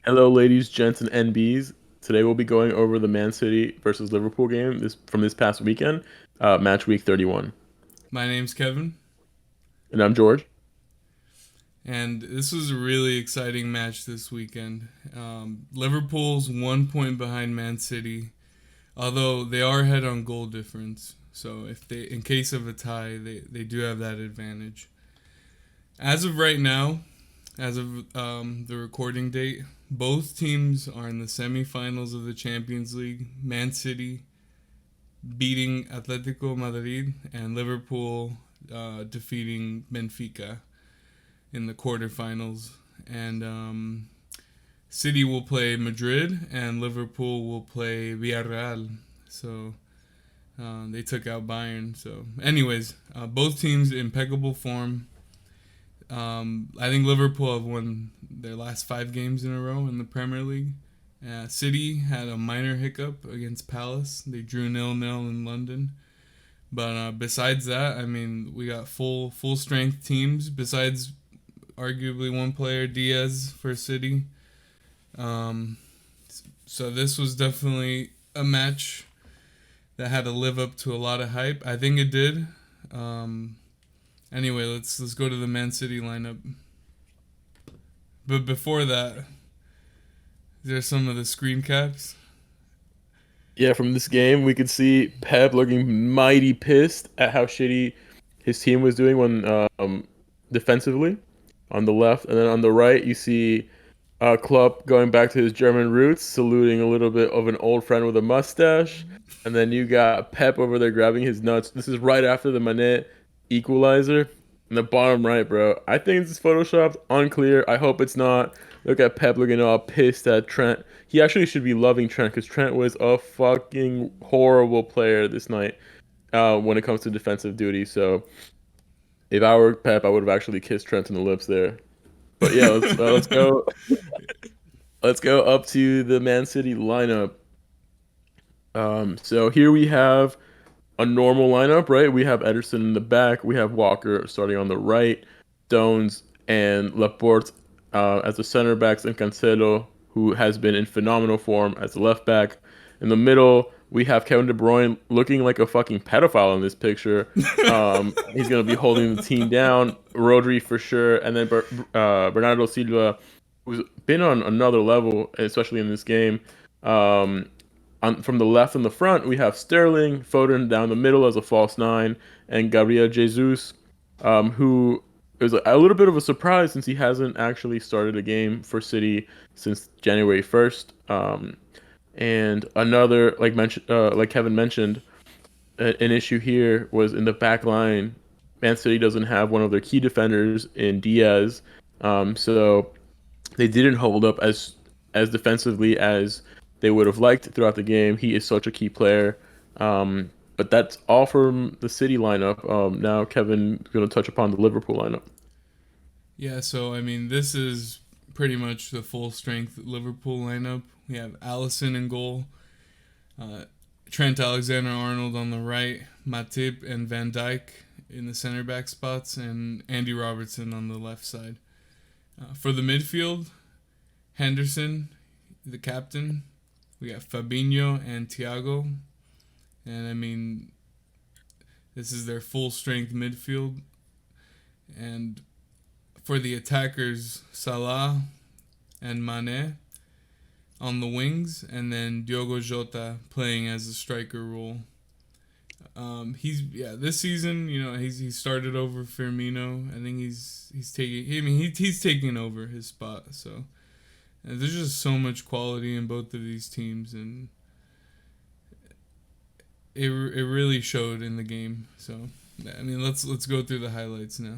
Hello, ladies, gents, and NBs. Today we'll be going over the Man City versus Liverpool game from this past weekend, match week 31. My name's Kevin, And I'm George. and this was a really exciting match this weekend. Liverpool's 1 point behind Man City, although they are ahead on goal difference. So if they, in case of a tie, they do have that advantage. As of right now, as of the recording date, both teams are in the semifinals of the Champions League. Man City beating Atletico Madrid and Liverpool defeating Benfica in the quarterfinals, and City will play Madrid, and Liverpool will play Villarreal. So they took out Bayern. So, anyways, both teams impeccable form. I think Liverpool have won their last 5 games in a row in the Premier League. City had a minor hiccup against Palace. They drew 0-0 in London. But besides that, I mean, we got full strength teams. Besides arguably one player, Diaz for City. Um, so this was definitely a match that had to live up to a lot of hype. I think it did. Um, anyway, let's go to the Man City lineup. But before that, there's some of the screen caps. Yeah, from this game, we could see Pep looking mighty pissed at how shitty his team was doing defensively on the left. And then on the right, you see Klopp going back to his German roots, saluting a little bit of an old friend with a mustache. And then you got Pep over there grabbing his nuts. This is right after the Manet equalizer. In the bottom right, bro. I think it's photoshopped, unclear. I hope it's not. Look at Pep looking all pissed at Trent. He actually should be loving Trent because Trent was a fucking horrible player this night when it comes to defensive duty. So if I were Pep, I would have actually kissed Trent in the lips there. But yeah, let's go. Let's go up to the Man City lineup. So here we have a normal lineup, right? We have Ederson in the back. We have Walker starting on the right, Stones and Laporte as the center backs, and Cancelo, who has been in phenomenal form as the left back. In the middle, we have Kevin De Bruyne looking like a fucking pedophile in this picture. He's going to be holding the team down. Rodri for sure, and then Bernardo Silva, who's been on another level, especially in this game. Um, from the left and the front, we have Sterling, Foden down the middle as a false nine, and Gabriel Jesus, who is a little bit of a surprise since he hasn't actually started a game for City since January 1st. And another, like Kevin mentioned, an issue here was in the back line. Man City doesn't have one of their key defenders in Diaz, so they didn't hold up as defensively as they would have liked throughout the game. He is such a key player. But that's all from the City lineup. Now Kevin's going to touch upon the Liverpool lineup. Yeah, so I mean, this is pretty much the full strength Liverpool lineup. We have Allison in goal, uh, Trent Alexander Arnold on the right, Matip and Van Dijk in the center back spots, and Andy Robertson on the left side. For the midfield, Henderson, the captain. We got Fabinho and Thiago. And I mean, this is their full strength midfield. And for the attackers, Salah and Mane on the wings, and then Diogo Jota playing as a striker role. He's this season, he started over Firmino. I think he's taking. I mean, he's taking over his spot. So there's just so much quality in both of these teams, and it really showed in the game. So I mean, let's go through the highlights now.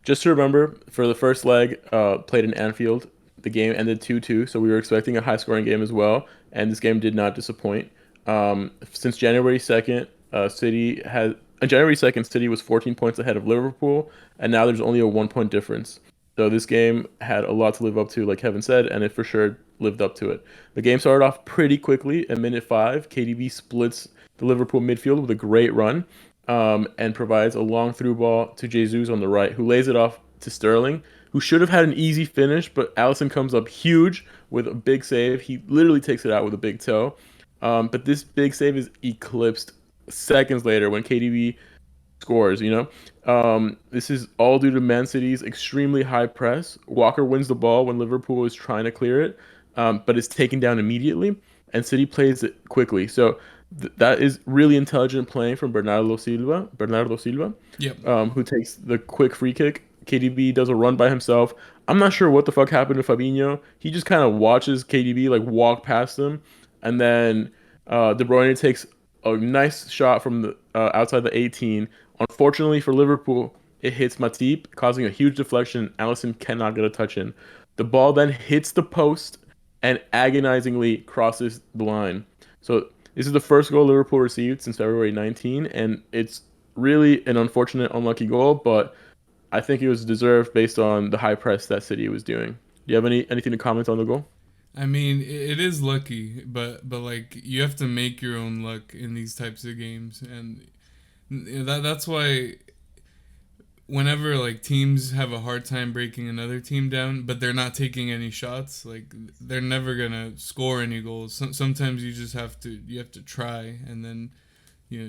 Just to remember, for the first leg, played in Anfield, the game ended 2-2, so we were expecting a high-scoring game as well, and this game did not disappoint. Since January 2nd, January 2nd, City was 14 points ahead of Liverpool, and now there's only a 1 point difference. So this game had a lot to live up to, like Kevin said, and it for sure lived up to it. The game started off pretty quickly at minute 5. KDB splits the Liverpool midfield with a great run, and provides a long through ball to Jesus on the right, who lays it off to Sterling. who should have had an easy finish, but Allison comes up huge with a big save. He literally takes it out with a big toe. But this big save is eclipsed seconds later when KDB scores, you know? This is all due to Man City's extremely high press. Walker wins the ball when Liverpool is trying to clear it, but it's taken down immediately, and City plays it quickly. So that is really intelligent playing from Bernardo Silva, Yep. who takes the quick free kick. KDB does a run by himself. I'm not sure what the fuck happened to Fabinho. He just kind of watches KDB like walk past him, and then De Bruyne takes a nice shot from the outside the 18. Unfortunately for Liverpool, it hits Matip, causing a huge deflection. Allison cannot get a touch in. The ball then hits the post and agonizingly crosses the line. So this is the first goal Liverpool received since February 19, and it's really an unfortunate, unlucky goal, but I think it was deserved based on the high press that City was doing. Do you have anything to comment on the goal? I mean, it is lucky, but like you have to make your own luck in these types of games, and that's why whenever like teams have a hard time breaking another team down, but they're not taking any shots, like they're never gonna score any goals. Sometimes you have to try, and then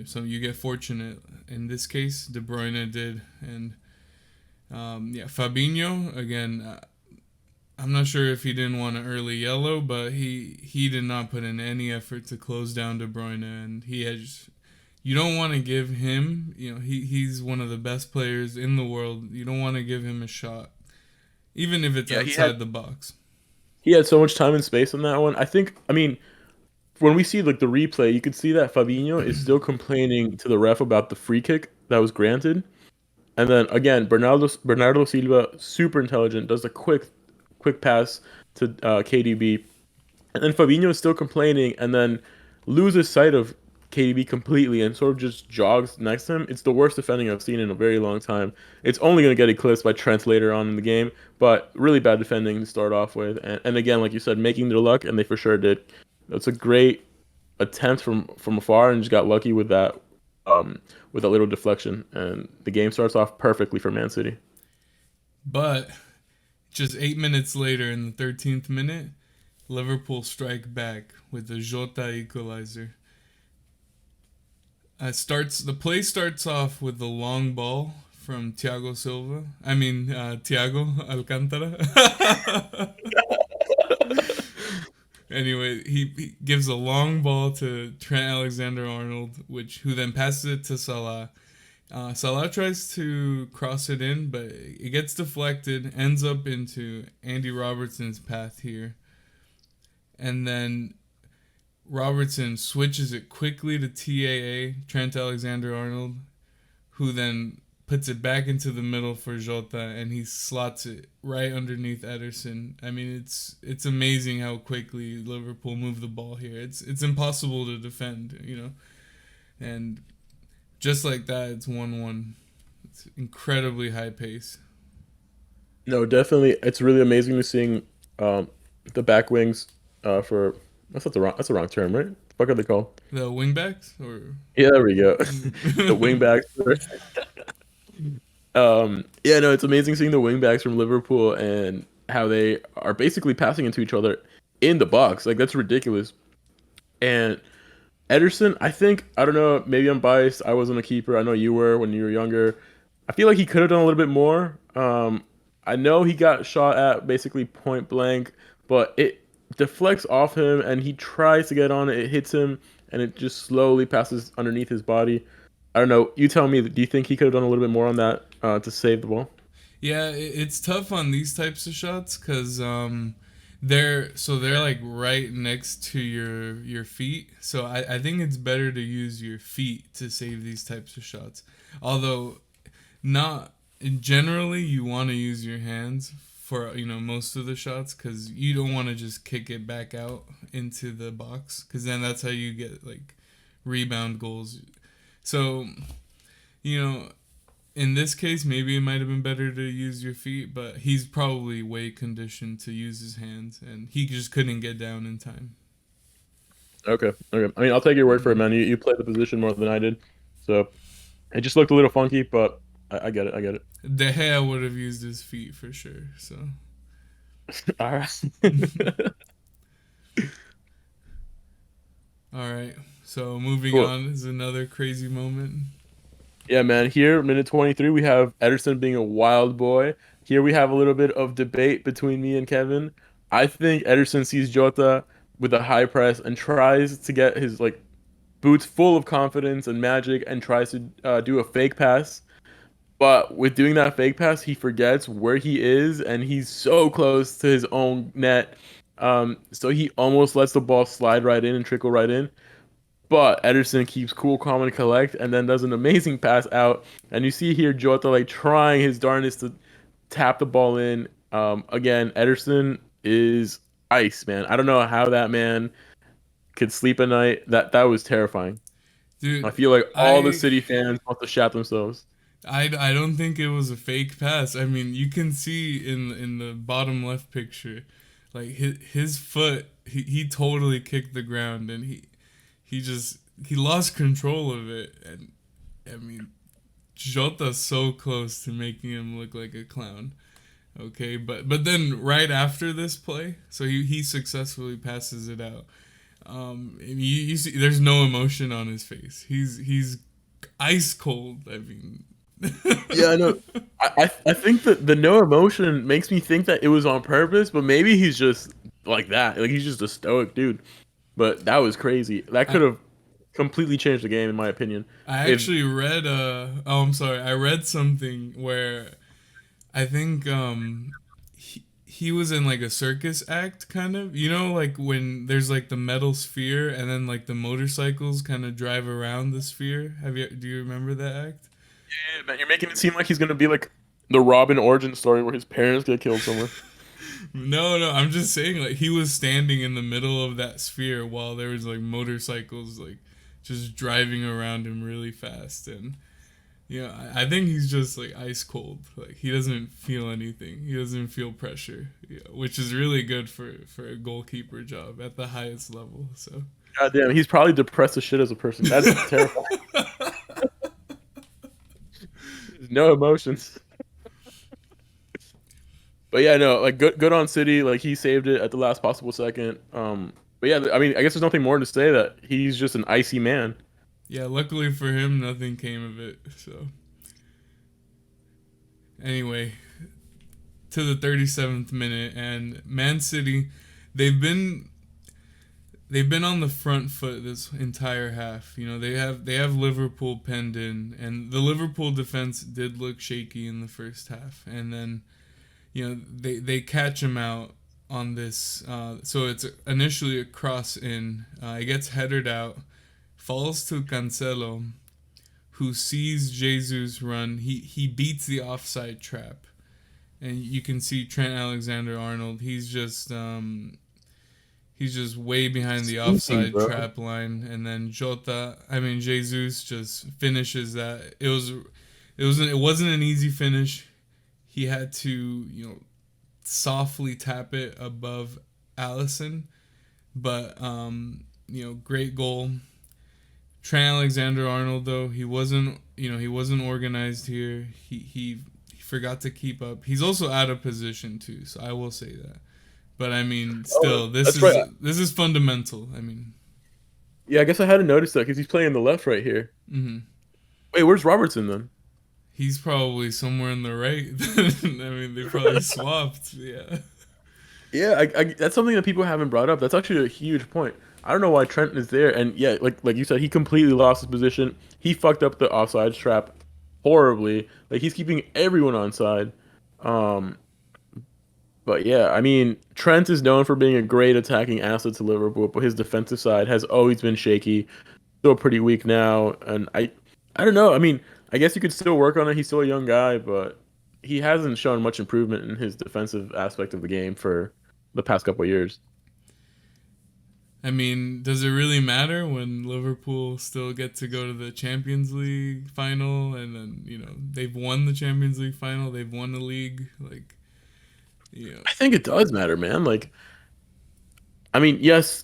so you get fortunate. In this case, De Bruyne did, and yeah, Fabinho again. I'm not sure if he didn't want an early yellow, but he did not put in any effort to close down De Bruyne, and he has. You don't want to give him, he's one of the best players in the world. You don't want to give him a shot, even if it's Yeah, he had outside the box. he had so much time and space on that one. I mean, when we see like the replay, you could see that Fabinho is still complaining to the ref about the free kick that was granted. And then again, Bernardo Silva, super intelligent, does a quick pass to KDB, and then Fabinho is still complaining, and then loses sight of KDB completely and sort of just jogs next to him. It's the worst defending I've seen in a very long time. It's only going to get eclipsed by Trent later on in the game, but really bad defending to start off with. And again, like you said, making their luck, and they for sure did. That's a great attempt from afar, and just got lucky with that little deflection, and the game starts off perfectly for Man City. But just 8 minutes later, in the 13th minute, Liverpool strike back with the Jota equalizer. The play starts off with the long ball from Thiago Silva. I mean, Thiago Alcantara. Anyway, he gives a long ball to Trent Alexander-Arnold, who then passes it to Salah. Salah tries to cross it in, but it gets deflected, ends up into Andy Robertson's path here, and then Robertson switches it quickly to TAA, Trent Alexander Arnold, who then puts it back into the middle for Jota, and he slots it right underneath Ederson. I mean, it's amazing how quickly Liverpool move the ball here. It's impossible to defend, and just like that, it's 1-1. It's incredibly high pace. No, definitely, it's really amazing to seeing um, the back wings for that's the wrong term, right? What are they called? The wingbacks, or Yeah, there we go. The wing backs. Yeah, no, it's amazing seeing the wing backs from Liverpool and how they are basically passing into each other in the box. Like that's ridiculous. And Ederson, I don't know, maybe I'm biased. I wasn't a keeper. I know you were when you were younger. I feel like he could have done a little bit more. I know he got shot at basically point blank, but it deflects off him and he tries to get on it. It hits him and it just slowly passes underneath his body. I don't know. You tell me, do you think he could have done a little bit more on that to save the ball? Yeah, it's tough on these types of shots because they're like right next to your feet. So I think it's better to use your feet to save these types of shots. Although not generally you want to use your hands for most of the shots because you don't want to just kick it back out into the box because then that's how you get like rebound goals. So you know in this case, maybe it might have been better to use your feet, but he's probably way conditioned to use his hands, and he just couldn't get down in time. Okay. Okay. I mean, I'll take your word for it, Mm. man. You played the position more than I did, so it just looked a little funky, but I get it. I get it. De Gea would have used his feet for sure. So, All right. all right. So moving Cool. on is another crazy moment. Yeah, man. Here, minute 23, we have Ederson being a wild boy. Here we have a little bit of debate between me and Kevin. I think Ederson sees Jota with a high press and tries to get his like boots full of confidence and magic and tries to do a fake pass. But with doing that fake pass, he forgets where he is and he's so close to his own net. So he almost lets the ball slide right in and trickle right in. But Ederson keeps cool, calm, and collect, and then does an amazing pass out. And you see here Jota like trying his darndest to tap the ball in. Again, Ederson is ice, man. I don't know how that man could sleep at night. That was terrifying. I Dude, feel like all the I City fans want to shat themselves. I don't think it was a fake pass. I mean, you can see in the bottom left picture, like his foot, he totally kicked the ground and he just he lost control of it. And I mean, Jota's so close to making him look like a clown. Okay, but then right after this play, so he successfully passes it out. And you see, there's no emotion on his face. He's ice cold. I mean, Yeah, I know. I think that the no emotion makes me think that it was on purpose, but maybe he's just like that. Like he's just a stoic dude. But that was crazy. That I could have completely changed the game, in my opinion. I If actually read oh, I'm sorry. I read something where I think he was in like a circus act kind of. You know, like when there's like the metal sphere and then like the motorcycles kind of drive around the sphere. Do you remember that act? yeah, man, you're making it seem like he's gonna be like the Robin origin story where his parents get killed somewhere. No, no, I'm just saying like he was standing in the middle of that sphere while there was like motorcycles like just driving around him really fast. And I think he's just like ice cold. Like he doesn't feel anything. He doesn't feel pressure, which is really good for a goalkeeper job at the highest level. So God damn, he's probably depressed as shit as a person. That's terrifying. No emotions. But yeah, no, like good on City. Like he saved it at the last possible second. But yeah, I mean, I guess there's nothing more to say that he's just an icy man. yeah, luckily for him, nothing came of it. So anyway, to the 37th minute, and Man City, they've been they've been on the front foot this entire half. They have Liverpool penned in, and the Liverpool defense did look shaky in the first half, and then they catch him out on this. So it's initially a cross in. It gets headed out, falls to Cancelo, who sees Jesus run. He beats the offside trap, and you can see Trent Alexander-Arnold. He's just way behind the Sneaking, offside bro. trap line, and then Jesus just finishes that. It wasn't an easy finish. He had to softly tap it above Allison, but great goal. Trent Alexander Arnold though he wasn't organized here. He forgot to keep up. He's also out of position too, so I will say that. But I mean, Oh, still, this that's is right. this is fundamental. I mean, Yeah, I guess I hadn't noticed that because he's playing the left right here. hmm Wait, where's Robertson then? he's probably somewhere in the right. I mean, they probably swapped. Yeah. Yeah, that's something that people haven't brought up. That's actually a huge point. I don't know why Trent is there, and yeah, like you said, he completely lost his position. He fucked up the offside trap horribly. Like he's keeping everyone on side. Um, but yeah, I mean, Trent is known for being a great attacking asset to Liverpool, but his defensive side has always been shaky. Still pretty weak now, and I don't know. I mean, I guess you could still work on it. He's still a young guy, but he hasn't shown much improvement in his defensive aspect of the game for the past couple of years. I mean, does it really matter when Liverpool still get to go to the Champions League final and then, they've won the Champions League final, they've won the league, like, you know. I think it does matter, man. Like, I mean, yes,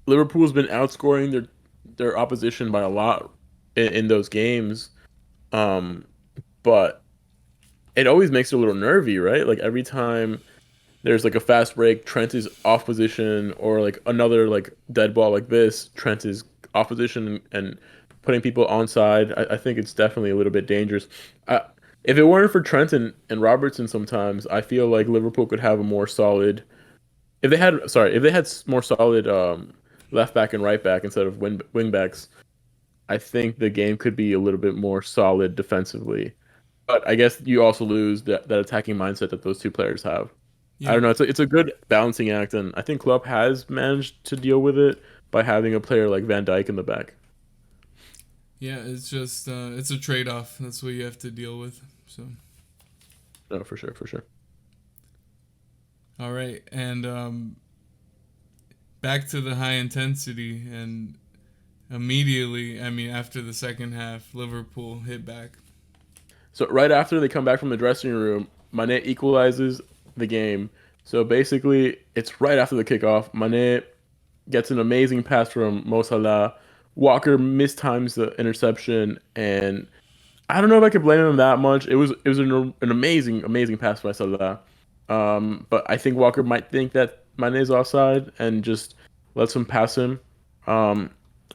Liverpool's been outscoring their opposition by a lot in those games. Um, but it always makes it a little nervy, right? Like every time there's like a fast break, Trent is off position, or like another like dead ball like this, Trent is off position and putting people onside. I think it's definitely a little bit dangerous. I, if it weren't for Trent and Robertson, sometimes I feel like Liverpool could have a more solid. If they had, sorry, if they had more solid left back and right back instead of wing backs, I think the game could be a little bit more solid defensively. But I guess you also lose that attacking mindset that those two players have. I Yeah, don't know. It's a good balancing act, and I think Klopp has managed to deal with it by having a player like Van Dijk in the back. yeah. It's just it's a trade off. That's what you have to deal with. So No, for sure, for sure. all right, and back to the high intensity and immediately. I mean, after the second half, Liverpool hit back. So right after they come back from the dressing room, Mane equalizes the game. So basically, it's right after the kickoff. Mane gets an amazing pass from Mo Salah. Walker mistimes the interception, and I don't know if I could blame him that much. It was an amazing pass by Salah. But I think Walker might think that Mane's offside and just lets him pass him. Um,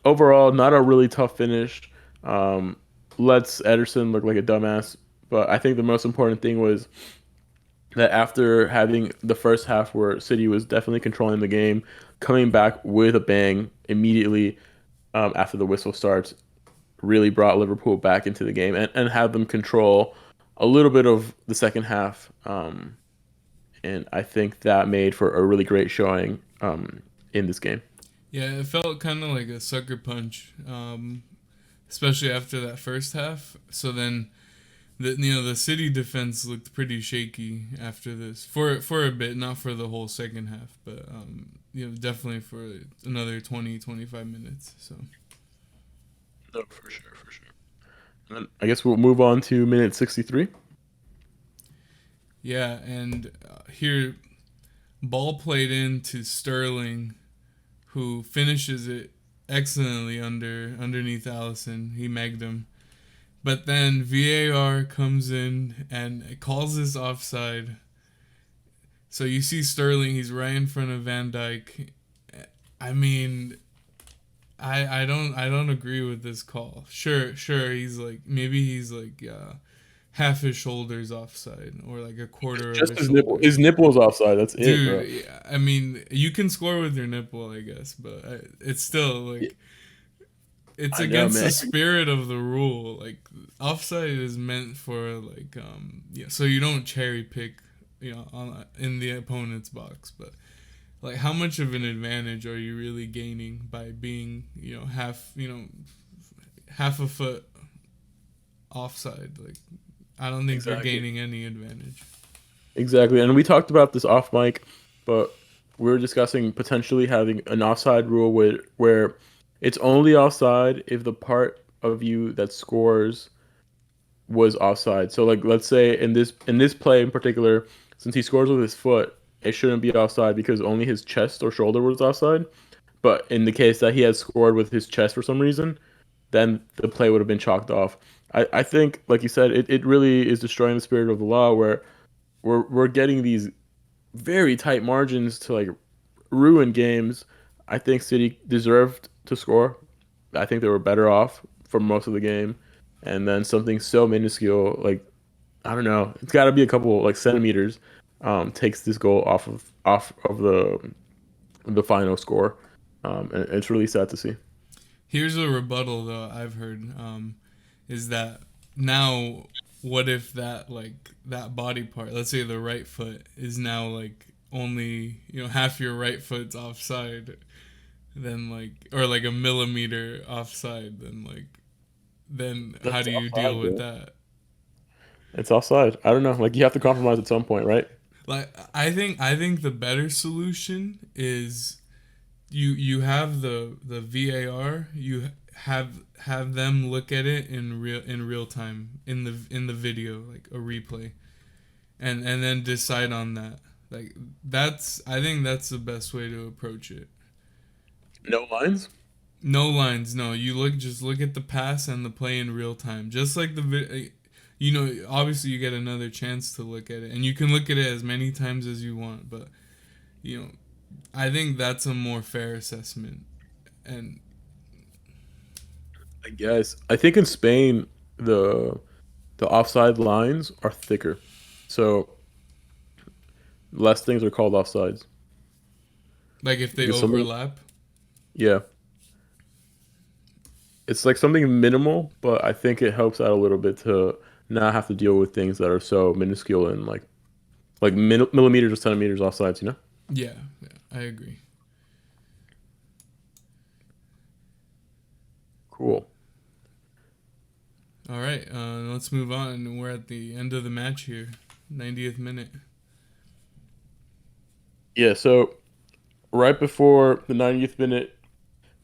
Overall, not a really tough finish. Um, Lets Ederson look like a dumbass. But I think the most important thing was that after having the first half where City was definitely controlling the game, coming back with a bang immediately after the whistle starts really brought Liverpool back into the game and had them control a little bit of the second half. And I think that made for a really great showing in this game. Yeah, it felt kind of like a sucker punch, especially after that first half. So then the City defense looked pretty shaky after this for a bit, not for the whole second half, but definitely for another 20-25 minutes. So No, for sure, for sure. And then I guess we'll move on to minute 63. yeah, and here ball played into Sterling, who finishes it excellently underneath Allison. He megged him. But then VAR comes in and it calls this offside. So you see Sterling, he's right in front of Van Dyke. I mean, I don't agree with this call. Sure, he's like maybe he's like half his shoulders offside or like a quarter of Just his shoulder. his nipple's offside. That's it, Dude, bro. yeah, I mean, you can score with your nipple, I guess, but it's still Yeah, like it's I know, against the man. spirit of the rule. Like offside is meant for like yeah, so you don't cherry pick, in the opponent's box, but like how much of an advantage are you really gaining by being, half a foot offside? Like I don't think you're Exactly. gaining any advantage. Exactly. And we talked about this off mic, but we were discussing potentially having an offside rule where it's only offside if the part of you that scores was offside. So like let's say in this play in particular, since he scores with his foot, it shouldn't be offside because only his chest or shoulder was offside. But in the case that he had scored with his chest for some reason, then the play would have been chalked off. I think, like you said, it really is destroying the spirit of the law where we're getting these very tight margins to like ruin games. I think City deserved to score. I think they were better off for most of the game. And then something so minuscule, like I don't know, it's got to be a couple like centimeters, takes this goal off of the final score. And it's really sad to see. Here's a rebuttal though I've heard, is that now what if that body part, let's say the right foot, is now like only half your right foot's offside, then like or like a millimeter offside, then how That's do you deal offside, with bro. that? It's offside. I don't know. Like you have to compromise at some point, right? Like I think the better solution is you have the VAR, you have them look at it in real time in the video, like a replay, and then decide on that. Like that's I think that's the best way to approach it. No lines. No lines, no. You just look at the pass and the play in real time, just like obviously you get another chance to look at it, and you can look at it as many times as you want. But you know, I think that's a more fair assessment. And I guess I think in Spain the the offside lines are thicker, so less things are called offsides like if they because something, overlap, yeah, it's like something minimal, but I think it helps out a little bit to not have to deal with things that are so minuscule and like millimeters or centimeters offsides, you know? yeah, yeah, I agree. Cool. All right, let's move on. We're at the end of the match here, 90th minute. Yeah, so right before the 90th minute,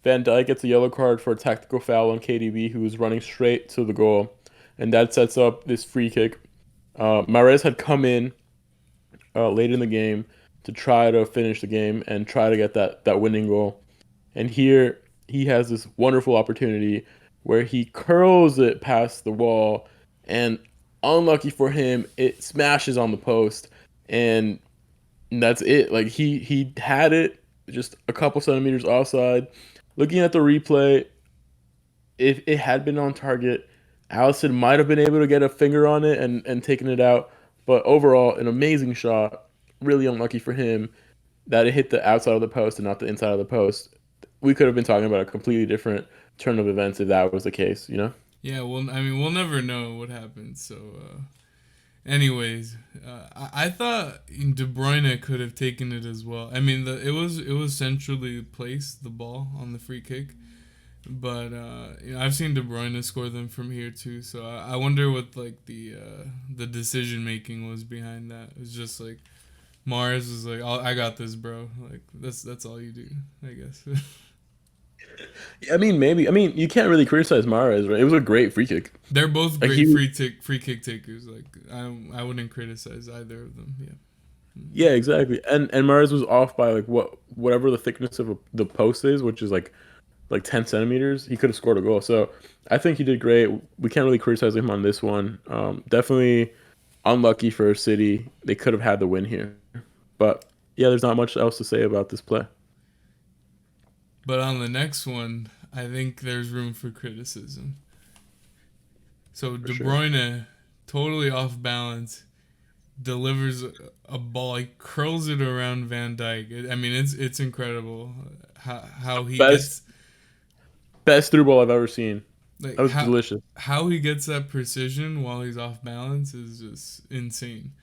Van Dijk gets a yellow card for a tactical foul on KDB, who was running straight to the goal, and that sets up this free kick. Mahrez had come in late in the game to try to finish the game and try to get that winning goal. And here he has this wonderful opportunity where he curls it past the wall, and unlucky for him, it smashes on the post, and that's it. Like he had it just a couple centimeters offside. Looking at the replay, if it had been on target, Allison might have been able to get a finger on it and taken it out. But overall, an amazing shot. Really unlucky for him that it hit the outside of the post and not the inside of the post. We could have been talking about a completely different turn of events if that was the case, you know? Yeah, well, I mean, we'll never know what happens. So, anyways, I thought De Bruyne could have taken it as well. I mean, it was centrally placed, the ball on the free kick, but I've seen De Bruyne score them from here too. So I wonder what like the decision making was behind that. It was just like Mars was like, "I got this, bro." Like that's all you do, I guess. I mean, maybe. I mean, you can't really criticize Mahrez, right? It was a great free kick. They're both Like great he, free kick takers. Like I wouldn't criticize either of them. Yeah. yeah, exactly. And Mahrez was off by like whatever the thickness of the post is, which is like 10 centimeters. He could have scored a goal. So I think he did great. We can't really criticize him on this one. Definitely unlucky for City. They could have had the win here, but yeah, there's not much else to say about this play But on the next one, I think there's room for criticism. So for De sure. Bruyne, totally off balance, delivers a ball. He curls it around Van Dijk. I mean, it's incredible how he Best gets best through ball I've ever seen. like That was delicious. how he gets that precision while he's off balance is just insane.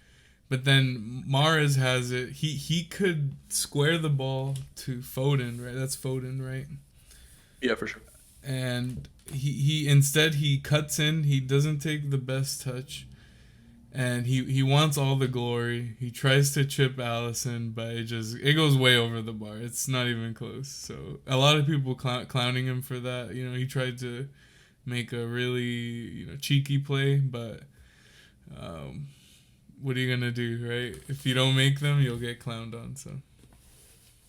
But then Mares has it. He could square the ball to Foden, right? That's Foden, right? Yeah, for sure. And he instead he cuts in. He doesn't take the best touch, and he wants all the glory. He tries to chip Allison, but it goes way over the bar. It's not even close. So a lot of people clowning him for that. He tried to make a really cheeky play, but um, what are you gonna do, right? If you don't make them, you'll get clowned on. So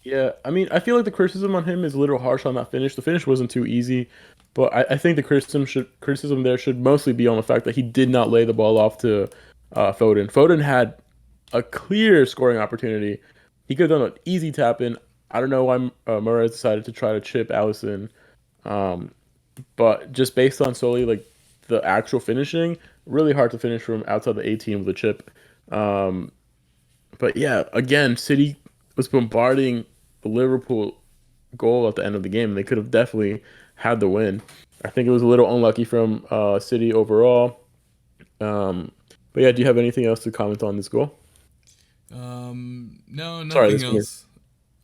Yeah, I mean, I feel like the criticism on him is a little harsh on that finish. The finish wasn't too easy, but I think the criticism there should mostly be on the fact that he did not lay the ball off to Foden. Foden had a clear scoring opportunity. He could have done an easy tap in. I don't know why Murray decided to try to chip Allison, um, but just based on solely like the actual finishing, really hard to finish from outside the 18 with a chip. Um, but yeah, again, City was bombarding the Liverpool goal at the end of the game. They could have definitely had the win. I think it was a little unlucky from City overall. Um, but yeah, do you have anything else to comment on this goal? no, Sorry, nothing this winner. else.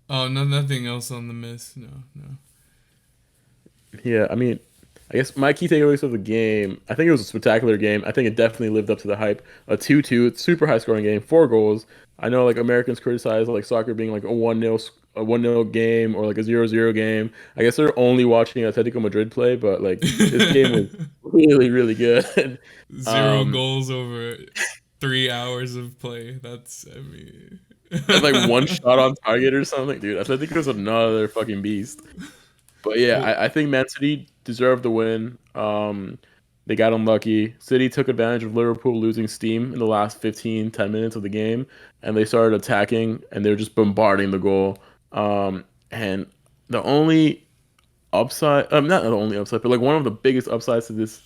Oh, no, nothing else on the miss. No, no. Yeah, I mean, I guess my key takeaways of the game, I think it was a spectacular game. I think it definitely lived up to the hype. A 2-2, it's super high scoring game, four goals. I know like Americans criticize like soccer being like a 1-0 game or like a 0-0 game. I guess they're only watching Atletico Madrid play, but like this game was really, really good. Zero um goals over 3 hours of play. That's, I mean. and like one shot on target or something, dude. Atletico was another fucking beast. But yeah, Well, I think Man City deserved the win. They got unlucky. City took advantage of Liverpool losing steam in the last 15, 10 minutes of the game, and they started attacking, and they were just bombarding the goal. And the only upside, not the only upside, but like one of the biggest upsides to this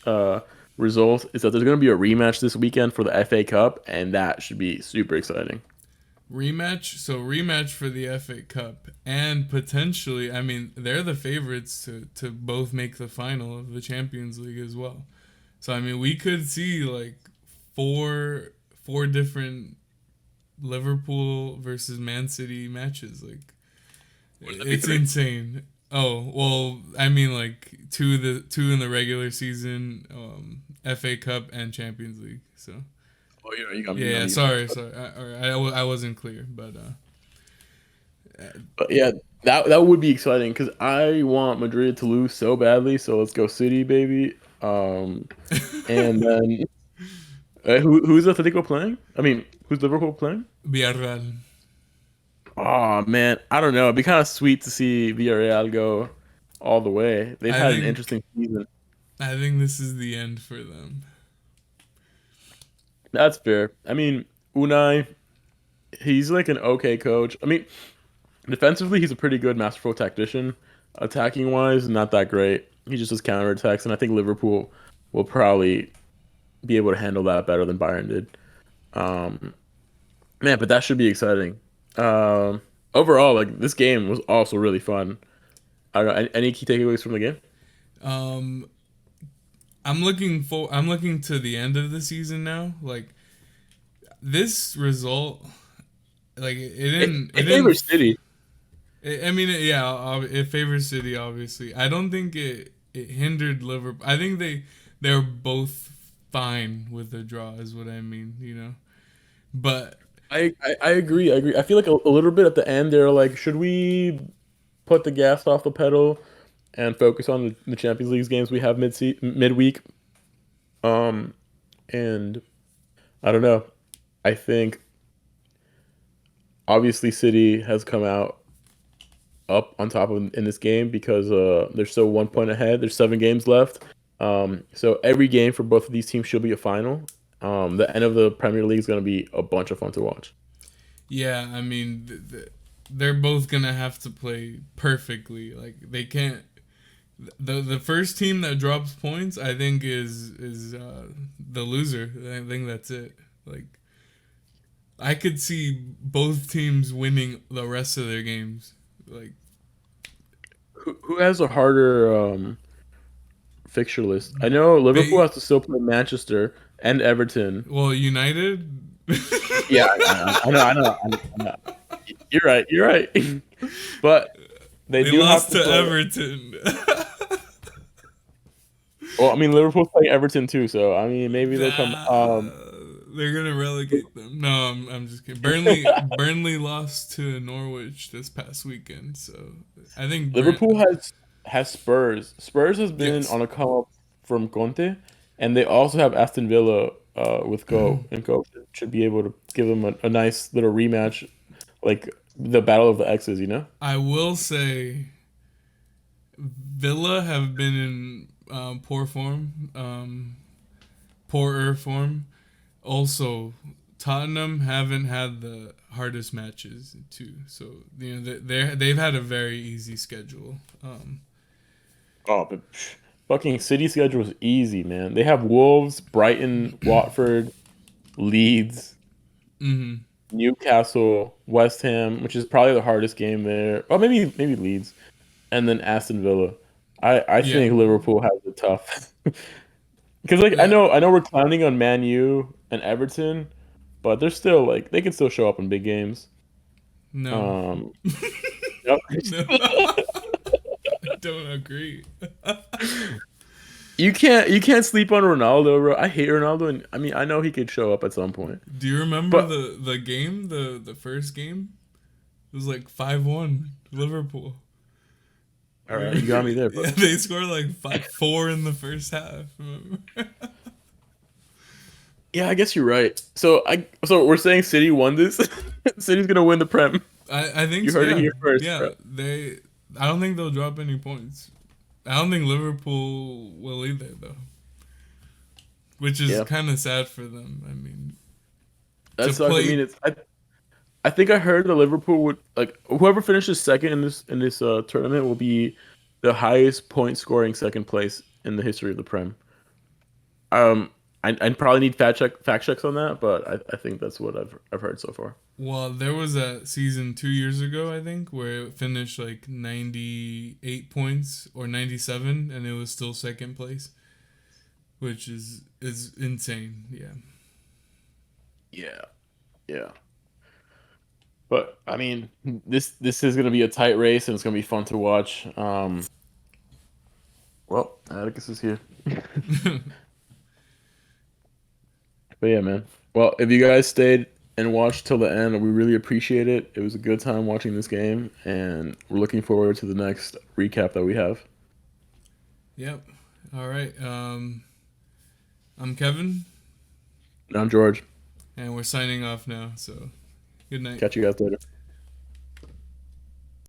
result is that there's going to be a rematch this weekend for the FA Cup, and that should be super exciting. Rematch, so rematch for the FA Cup, and potentially, I mean, they're the favorites to both make the final of the Champions League as well. So I mean, we could see like four different Liverpool versus Man City matches. Like Wouldn't that be it's three? insane. Oh well, I mean like two in the regular season, FA Cup and Champions League. So Oh, you got me. yeah, You got yeah. me. You got me. Sorry. I wasn't clear, but But yeah, that would be exciting because I want Madrid to lose so badly. So let's go City, baby. And then who's Atletico playing? I mean, who's Liverpool playing? Villarreal. Oh man, I don't know. It'd be kind of sweet to see Villarreal go all the way. They've I had an think interesting season. I think this is the end for them. That's fair. I mean, Unai, he's like an okay coach. I mean, defensively, he's a pretty good masterful tactician. Attacking wise, not that great. He just does counterattacks, and I think Liverpool will probably be able to handle that better than Bayern did. Um, Man, but that should be exciting. Overall, like this game was also really fun. I don't know, any key takeaways from the game? Um, I'm looking to the end of the season now. Like this result, like it It didn't. favors City. I mean, yeah, it favors City. Obviously, I don't think it hindered Liverpool. I think they're both fine with the draw. Is what I mean. You know, but I agree. I agree. I feel like a little bit at the end they're like, should we put the gas off the pedal and focus on the Champions League games we have midweek? Um, and I don't know. I think obviously City has come out up on top of in this game because they're still 1 point ahead. There's 7 games left. So every game for both of these teams should be a final. The end of the Premier League is going to be a bunch of fun to watch. yeah, I mean, they're both gonna have to play perfectly. Like they can't. The first team that drops points, I think, is the loser. I think that's it. Like I could see both teams winning the rest of their games. Like Who has a harder fixture list? I know Liverpool they, has to still play Manchester and Everton. well, United. Yeah, I know. You're right. You're right. But they They do have lost to to play. Everton. Well, I mean, Liverpool's playing Everton too, so I mean, maybe they'll come. Nah, they're gonna relegate them. No, I'm just kidding. Burnley lost to Norwich this past weekend, so I think Liverpool has Spurs. Spurs has been yes. on a come up from Conte, and they also have Aston Villa with Go, and Go should be able to give them a nice little rematch, like the Battle of the X's, you know? I will say Villa have been in poor form, poorer form. Also, Tottenham haven't had the hardest matches too, so you know they've had a very easy schedule. Oh, but fucking City schedule is easy, man. They have Wolves, Brighton, Watford, Leeds, Hmm. Newcastle, West Ham, which is probably the hardest game there. Oh, maybe Leeds, and then Aston Villa. I Yeah, think Liverpool has it tough because like yeah, I know we're clowning on Man U and Everton, but they're still like they can still show up in big games. no, Um, yep. no, I don't agree. You can't sleep on Ronaldo, bro. I hate Ronaldo, and I mean I know he could show up at some point, Do you remember but the game, the first game? It was like 5-1 Liverpool. all right, you got me there, Yeah, bro. they scored like 4 in the first half. Remember? Yeah, I guess you're right. So we're saying City won this. City's gonna win the Prem. I think You so, heard it yeah, here first, yeah. bro. They I don't think they'll drop any points. I don't think Liverpool will either though. which is Yeah, kind of sad for them. I mean, that to sucks. I play. mean, I think I heard that Liverpool would like whoever finishes second in this tournament will be the highest point scoring second place in the history of the Prem. Um, I probably need fact checks on that, but I think that's what I've heard so far. Well, there was a season 2 years ago, I think, where it finished like 98 points or 97, and it was still second place, which is insane. Yeah. Yeah, yeah. But I mean, this is gonna be a tight race and it's gonna be fun to watch. Well, Atticus is here. But yeah, man. Well, if you guys stayed and watched till the end, we really appreciate it. It was a good time watching this game, and we're looking forward to the next recap that we have. Yep. All right. I'm Kevin, And I'm George. and we're signing off now. So good night. Catch you guys later.